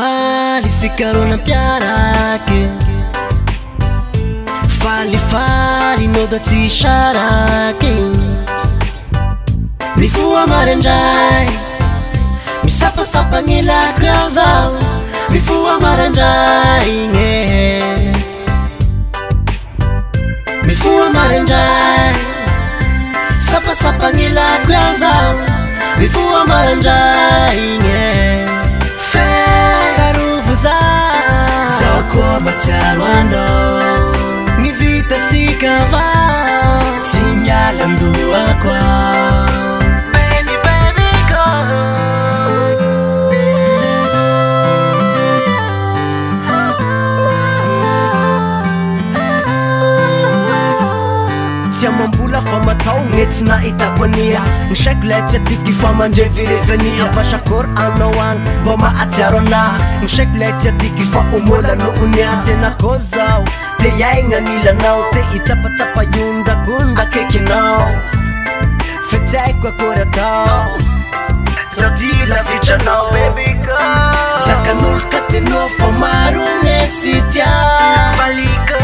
Omaly sikarona piarake falifaly no da tsy sarake mifoa marandray misapasapagny lakao zaho mifoa marandray gne mifoa marandray sapasapagny lakao zaho mifoa marandray gne Zako matiaro anao Mivita sikava Tsy miala ndoako Baby, baby, go Tsy amambola fa matao Gnetsy na hitako ania Ny saiko lay tsy atiky fa mandrevirevania Pasakôry anao agny Mba mahatsiaro anahy Ny saiko lay tsy atiky fa omola noonia Tena kô zao Te iaigna nilanao Te hitsapatsapa iondakondra akekinao Fe tsy haiko akory atao Zaho ty lavitranao Baby girl Sakan'olo ka tenao fa maro gn'esy tia Valika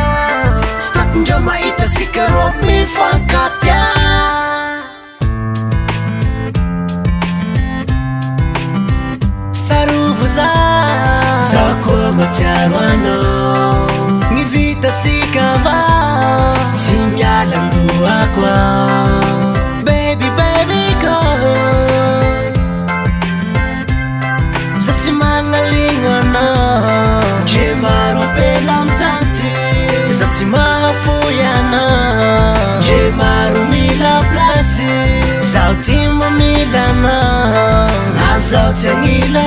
Statindreo mahita sikarô mifankatia Sarovo zaho koa matiaro anao Mivita sikava Tsy miala ndoako Baby, baby, girl Za tsy magnaligno anao Dre maro apela amtanty Za tsy mahafoy anao Dre maro mila plasy Zaho ty mamila anao Na zaho tsy agnila